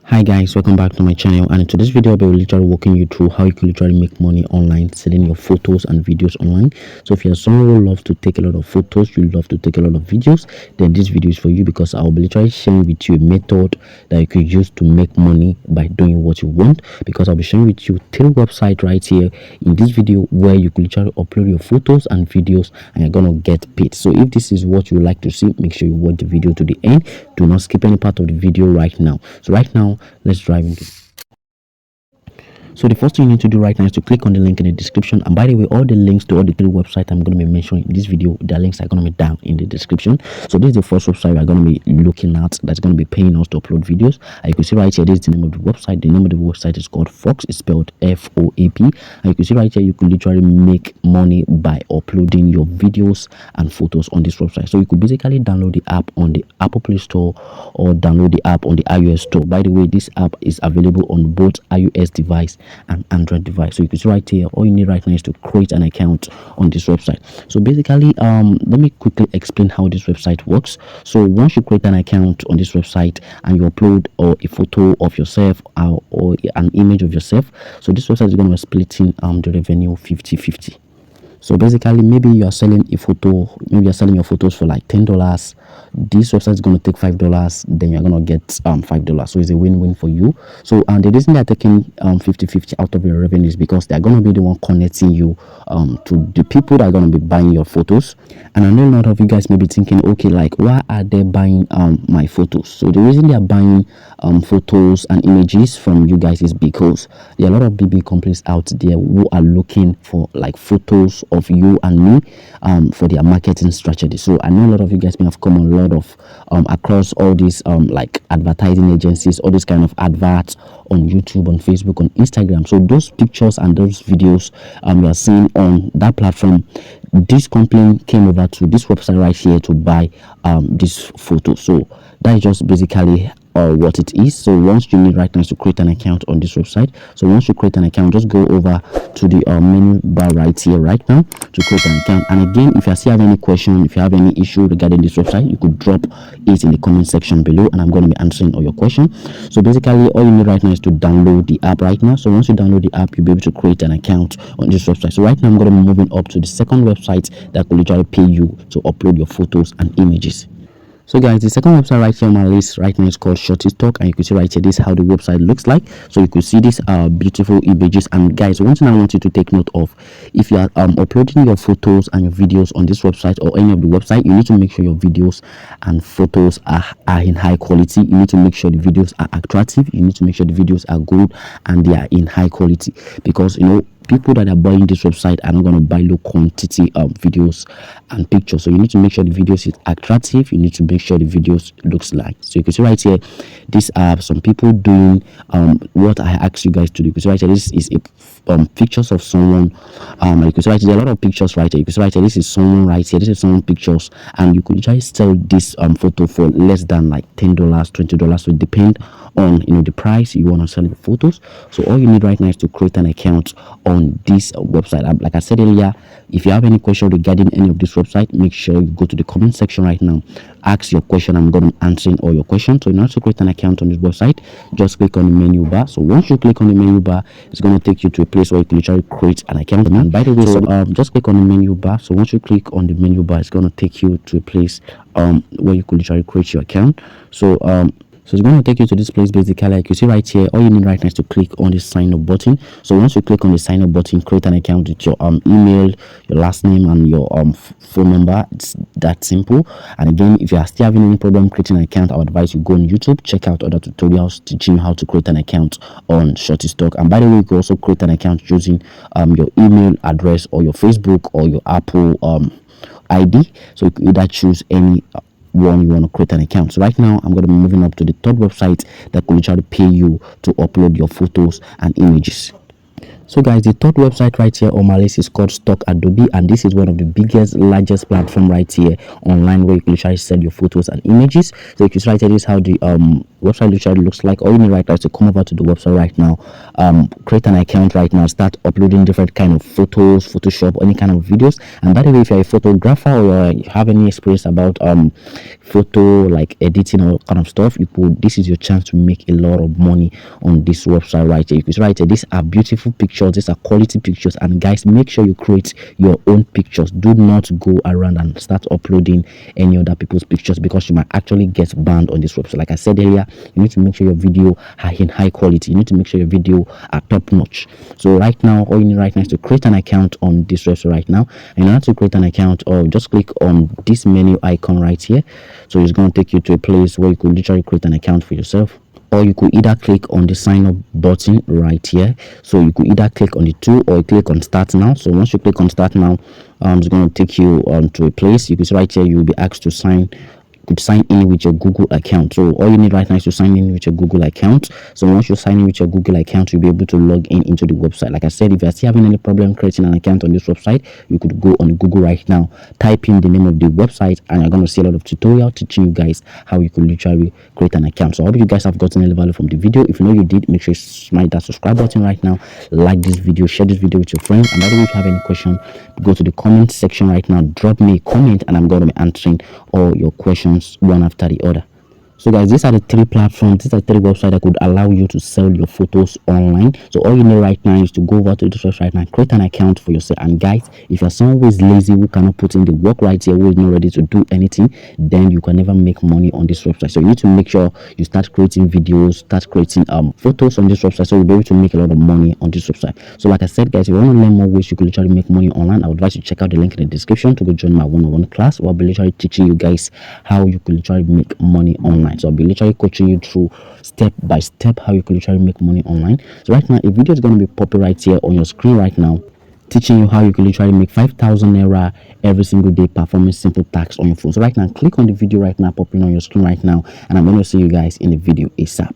Hi guys, welcome back to my channel, and in today's video I'll be literally walking you through how you can literally make money online selling your photos and videos online. So if you're someone who loves to take a lot of photos, you love to take a lot of videos, then this video is for you, because I'll be literally sharing with you a method that you could use to make money by doing what you want. Because I'll be sharing with you 3 websites right here in this video where you can literally upload your photos and videos and you're gonna get paid. So if this is what you would like to see, make sure you watch the video to the end. Do not skip any part of the video right now. So right now, let's dive into. So the first thing you need to do right now is to click on the link in the description. And by the way, all the links to all the 3 websites I'm going to be mentioning in this video, the links are going to be down in the description. So this is the first website we're going to be looking at that's going to be paying us to upload videos. And you can see right here, this is the name of the website. The name of the website is called Fox. It's spelled F-O-A-P. And you can see right here, you can literally make money by uploading your videos and photos on this website. So you could basically download the app on the Apple Play Store or download the app on the iOS Store. By the way, this app is available on both iOS device and Android device. So you can see right here, all you need right now is to create an account on this website. So basically, let me quickly explain how this website works. So once you create an account on this website and you upload a photo of yourself or an image of yourself, so this website is going to be splitting the revenue 50-50. So basically, maybe you are selling a photo, maybe you're selling your photos for like $10. This website is going to take $5, then you're going to get $5. So it's a win-win for you. So and the reason they're taking 50-50 out of your revenue is because they're going to be the one connecting you to the people that are going to be buying your photos. And I know a lot of you guys may be thinking, okay, like, why are they buying my photos? So the reason they are buying photos and images from you guys is because there are a lot of big companies out there who are looking for like photos of you and me for their marketing strategy. So I know a lot of you guys may have come on a lot of across all these like advertising agencies, all these kind of adverts on YouTube, on Facebook, on Instagram. So those pictures and those videos you are seeing on that platform, this company came over to this website right here to buy this photo. So that is just basically what it is. So once you need right now is to create an account on this website. So once you create an account, just go over to the menu bar right here right now to create an account. And again, if you still have any question, if you have any issue regarding this website, you could drop it in the comment section below and I'm going to be answering all your questions. So basically, all you need right now is to download the app right now. So once you download the app, you'll be able to create an account on this website. So right now I'm going to be moving up to the second website that will literally pay you to upload your photos and images. So guys, the second website right here on my list right now is called Shutterstock, and you can see right here, this is how the website looks like. So you could see these beautiful images. And guys, one thing I want you to take note of, if you are uploading your photos and your videos on this website or any of the website, you need to make sure your videos and photos are in high quality. You need to make sure the videos are attractive. You need to make sure the videos are good and they are in high quality, because you know, people that are buying this website are not going to buy low quantity videos and pictures. So you need to make sure the videos is attractive. You need to make sure the videos looks like. So you can see right here, these are some people doing what I asked you guys to do. Because right here, this is a pictures of someone. You can see right here, there are a lot of pictures right here. You can see right here, this is someone right here. This is someone pictures, and you could try sell this photo for less than like $10, $20. So it depends on, you know, the price you want to sell the photos. So all you need right now is to create an account on this website. Like I said earlier, if you have any question regarding any of this website, make sure you go to the comment section right now, ask your question. I'm going to be answering all your questions. So in order to create an account on this website, just click on the menu bar. So once you click on the menu bar, it's going to take you to a place where you can literally create an account. And by the way, so just click on the menu bar. So once you click on the menu bar, it's going to take you to a place where you could literally create your account. So it's going to take you to this place. Basically, like you see right here, all you need right now is to click on the sign up button. So once you click on the sign up button, create an account with your email, your last name, and your phone number. It's that simple. And again, if you are still having any problem creating an account, I would advise you go on YouTube, check out other tutorials teaching you how to create an account on Shutterstock. And by the way, you can also create an account using your email address or your Facebook or your Apple ID. So you can either choose any one you want to create an account. So right now I'm going to be moving up to the third website that could literally pay you to upload your photos and images. So guys, the third website right here on my list is called Stock Adobe, and this is one of the biggest, largest platform right here online where you can literally sell your photos and images. So you can see right here, this is how the website literally looks like. All you need right now is to come over to the website right now, create an account right now, start uploading different kind of photos, Photoshop, any kind of videos. And by the way, if you're a photographer or you have any experience about photo like editing or kind of stuff, this is your chance to make a lot of money on this website right here. You can right here, these are beautiful pictures, these are quality pictures, and guys, make sure you create your own pictures. Do not go around and start uploading any other people's pictures, because you might actually get banned on this website. Like I said earlier, you need to make sure your video are in high quality. You need to make sure your video are top notch. So right now, all you need right now is to create an account on this website right now. And in order to create an account, or just click on this menu icon right here. So it's going to take you to a place where you could literally create an account for yourself, or you could either click on the sign up button right here. So you could either click on the two, or you click on start now. So once you click on start now, it's going to take you to a place. You can see right here, you'll be asked to sign in with your Google account. So all you need right now is to sign in with your Google account. So once you sign in with your Google account, you'll be able to log in into the website. Like I said, if you're still having any problem creating an account on this website, you could go on Google right now, type in the name of the website, and you're going to see a lot of tutorial teaching you guys how you could literally create an account. So I hope you guys have gotten any value from the video. If you know you did, make sure you smash that subscribe button right now, like this video, share this video with your friends. And by the way, if you have any question, go to the comment section right now, drop me a comment, and I'm going to be answering all your questions one after the other. So guys, these are the three platforms, these are three websites that could allow you to sell your photos online. So all you need right now is to go over to this website right now, create an account for yourself. And guys, if you're someone who is lazy, who cannot put in the work right here, who is not ready to do anything, then you can never make money on this website. So you need to make sure you start creating videos, start creating photos on this website, so you'll be able to make a lot of money on this website. So like I said guys, if you want to learn more ways you could literally make money online, I would advise you to check out the link in the description to go join my one-on-one class, where I'll be literally teaching you guys how you could literally make money online. So I'll be literally coaching you through step by step how you can literally make money online. So right now, a video is going to be popping right here on your screen right now, teaching you how you can literally make 5,000 naira every single day performing simple tasks on your phone. So right now, click on the video right now popping on your screen right now, and I'm going to see you guys in the video ASAP.